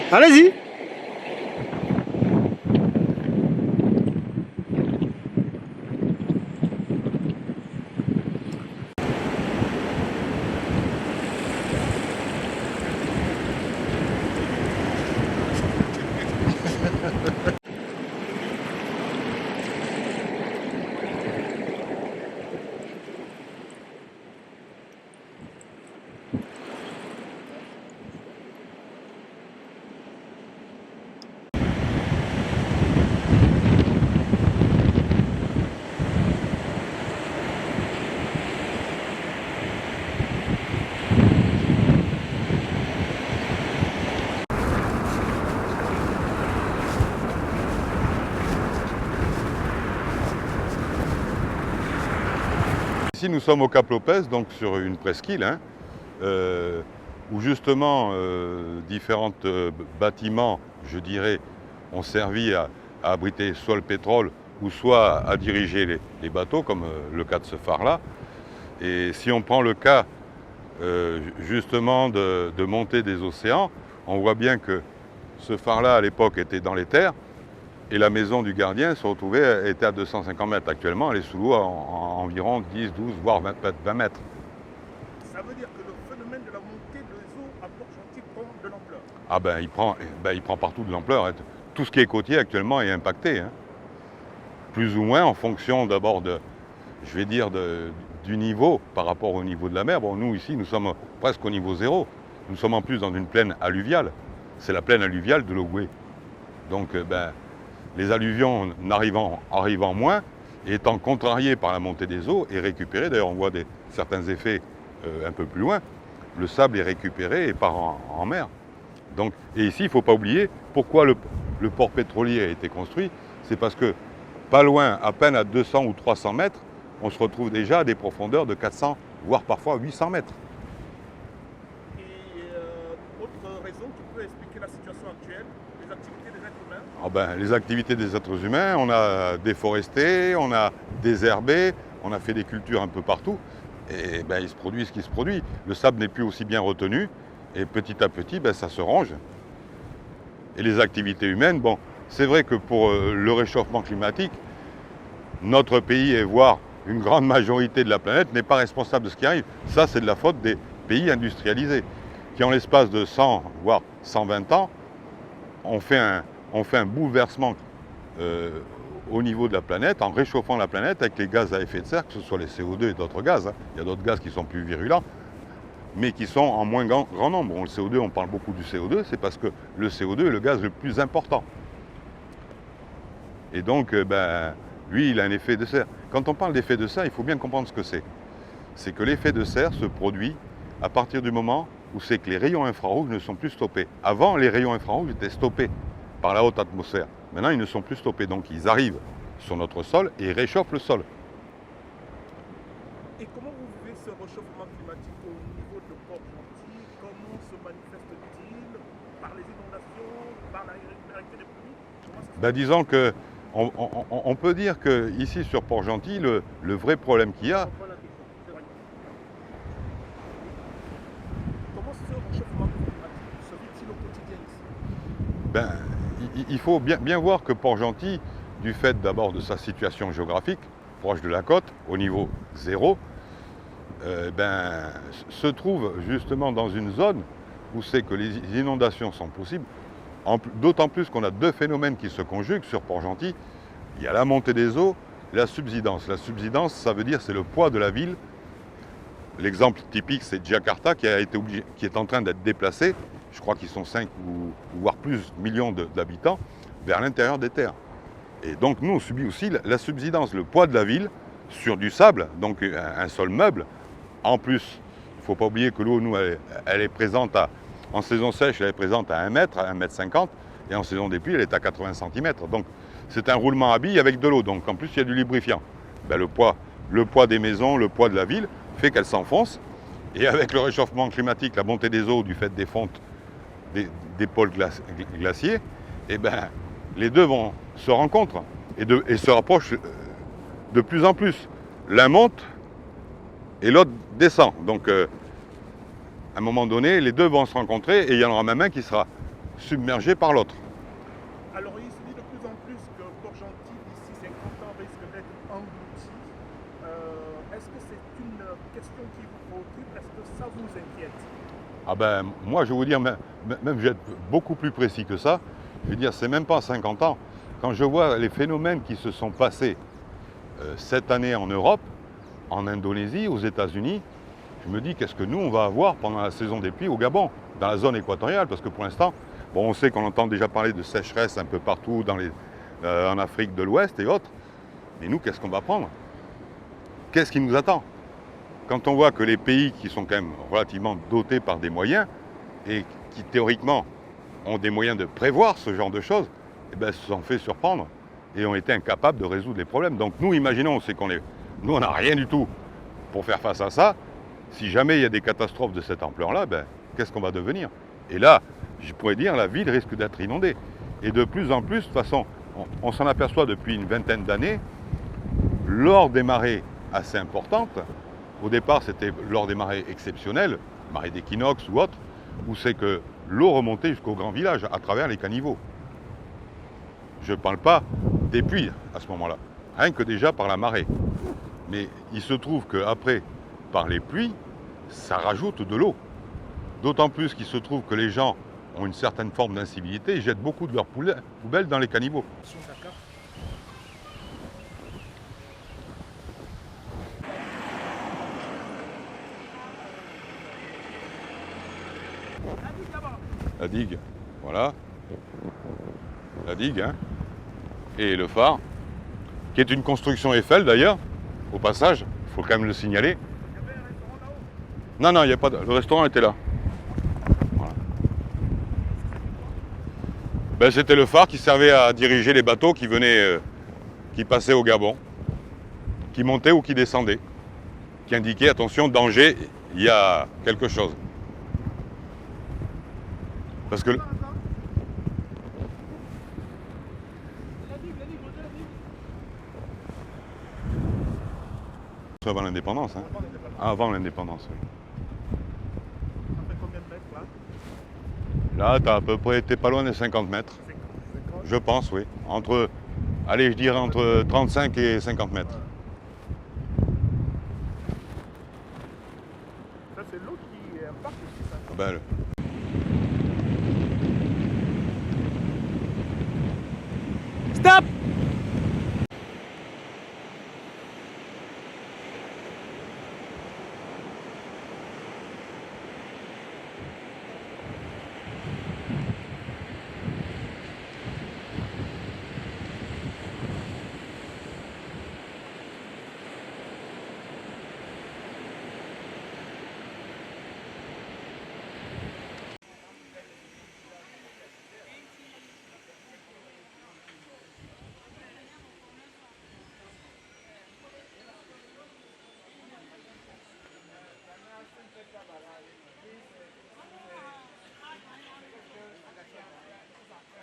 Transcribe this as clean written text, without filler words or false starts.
Allez-y. Ici, nous sommes au Cap Lopez, donc sur une presqu'île, où justement différents bâtiments, je dirais, ont servi à abriter soit le pétrole ou soit à diriger les bateaux, comme le cas de ce phare-là. Et si on prend le cas justement de montée des océans, on voit bien que ce phare-là, à l'époque, était dans les terres. Et la maison du gardien se retrouvait, était à 250 mètres. Actuellement, elle est sous l'eau en environ 10, 12, voire 20 mètres. Ça veut dire que le phénomène de la montée des eaux à Port-Gentil prend de l'ampleur. Ah il prend partout de l'ampleur. Tout ce qui est côtier actuellement est impacté. Plus ou moins en fonction d'abord du niveau par rapport au niveau de la mer. Bon, nous ici, nous sommes presque au niveau zéro. Nous sommes en plus dans une plaine alluviale. C'est la plaine alluviale de l'Ogooué. Donc, les alluvions arrivant moins et étant contrariées par la montée des eaux et récupérées, d'ailleurs on voit certains effets un peu plus loin, le sable est récupéré et part en mer. Donc, et ici, il ne faut pas oublier pourquoi le port pétrolier a été construit, c'est parce que pas loin, à peine à 200 ou 300 mètres, on se retrouve déjà à des profondeurs de 400, voire parfois 800 mètres. Et autre raison qui peut expliquer la situation actuelle, les activités des êtres humains. Les activités des êtres humains, on a déforesté, on a désherbé, on a fait des cultures un peu partout, et il se produit ce qui se produit. Le sable n'est plus aussi bien retenu, et petit à petit, ça se range. Et les activités humaines, c'est vrai que pour le réchauffement climatique, notre pays, et voire une grande majorité de la planète, n'est pas responsable de ce qui arrive. Ça, c'est de la faute des pays industrialisés, qui en l'espace de 100, voire 120 ans, ont fait un bouleversement au niveau de la planète, en réchauffant la planète avec les gaz à effet de serre, que ce soit les CO2 et d'autres gaz. Il y a d'autres gaz qui sont plus virulents, mais qui sont en moins grand nombre. Le CO2, on parle beaucoup du CO2, c'est parce que le CO2 est le gaz le plus important. Et donc, lui, il a un effet de serre. Quand on parle d'effet de serre, il faut bien comprendre ce que c'est. C'est que l'effet de serre se produit à partir du moment où c'est que les rayons infrarouges ne sont plus stoppés. Avant, les rayons infrarouges étaient stoppés par la haute atmosphère. Maintenant, ils ne sont plus stoppés. Donc, ils arrivent sur notre sol et ils réchauffent le sol. Et comment vous vivez ce réchauffement climatique au niveau de Port-Gentil? Comment se manifeste-t-il? Par les inondations, par la régularité des pluies? Disons que on peut dire qu'ici sur Port-Gentil, le vrai problème qu'il y a, comment ce réchauffement climatique se vit-il au quotidien ici? il faut bien voir que Port-Gentil, du fait d'abord de sa situation géographique, proche de la côte, au niveau zéro, se trouve justement dans une zone où c'est que les inondations sont possibles. D'autant plus qu'on a deux phénomènes qui se conjuguent sur Port-Gentil. Il y a la montée des eaux, la subsidence. La subsidence, ça veut dire c'est le poids de la ville. L'exemple typique, c'est Jakarta qui est en train d'être déplacé. Je crois qu'ils sont 5 ou voire plus millions d'habitants vers l'intérieur des terres. Et donc nous, on subit aussi la subsidence, le poids de la ville sur du sable, donc un sol meuble. En plus, il ne faut pas oublier que l'eau, nous, elle est présente en saison sèche, elle est présente à 1 mètre, à 1,50 m, et en saison des pluies, elle est à 80 cm. Donc c'est un roulement à billes avec de l'eau. Donc en plus, il y a du lubrifiant. Le poids des maisons, le poids de la ville fait qu'elle s'enfonce. Et avec le réchauffement climatique, la montée des eaux du fait des fontes des pôles glaciers, les deux vont se rencontrer et se rapprochent de plus en plus. L'un monte et l'autre descend. Donc à un moment donné, les deux vont se rencontrer et il y en aura même un qui sera submergé par l'autre. Alors il se dit de plus en plus que Port-Gentil, d'ici 50 ans, risque d'être englouti. Est-ce que c'est une question qui vous préoccupe? Est-ce que ça vous inquiète? Ah ben, moi, je vais vous dire, même je vais être beaucoup plus précis que ça. Je veux dire, c'est même pas 50 ans. Quand je vois les phénomènes qui se sont passés cette année en Europe, en Indonésie, aux États-Unis, je me dis qu'est-ce que nous, on va avoir pendant la saison des pluies au Gabon, dans la zone équatoriale, parce que pour l'instant, bon, on sait qu'on entend déjà parler de sécheresse un peu partout en Afrique de l'Ouest et autres. Mais nous, qu'est-ce qu'on va prendre? Qu'est-ce qui nous attend? Quand on voit que les pays qui sont quand même relativement dotés par des moyens et qui théoriquement ont des moyens de prévoir ce genre de choses, eh ben, se sont fait surprendre et ont été incapables de résoudre les problèmes. Donc nous, imaginons, nous, on n'a rien du tout pour faire face à ça. Si jamais il y a des catastrophes de cette ampleur-là, ben, qu'est-ce qu'on va devenir? Et là, je pourrais dire, la ville risque d'être inondée. Et de plus en plus, de toute façon, on s'en aperçoit depuis une vingtaine d'années, lors des marées assez importantes, au départ c'était lors des marées exceptionnelles, marées d'équinoxe ou autres, où c'est que l'eau remontait jusqu'au grand village à travers les caniveaux. Je ne parle pas des puits à ce moment-là, rien que déjà par la marée. Mais il se trouve qu'après, par les pluies, ça rajoute de l'eau. D'autant plus qu'il se trouve que les gens ont une certaine forme d'incivilité et jettent beaucoup de leurs poubelles dans les caniveaux. D'accord. La digue, voilà. La digue, hein. Et le phare, qui est une construction Eiffel d'ailleurs, au passage, il faut quand même le signaler. Il y avait un restaurant là-haut? Non, non, il n'y a pas de... Le restaurant était là. Voilà. Ben, c'était le phare qui servait à diriger les bateaux qui venaient, qui passaient au Gabon, qui montaient ou qui descendaient, qui indiquait attention, danger, il y a quelque chose. Parce que c'est avant l'indépendance, hein. Avant l'indépendance, oui. Ça fait combien de mètres là? Là, t'as à peu près, t'es pas loin des 50 mètres. 50. Je pense, oui. Allez, je dirais entre 35 et 50 mètres. Ça c'est l'eau qui impacte aussi ça. Ben,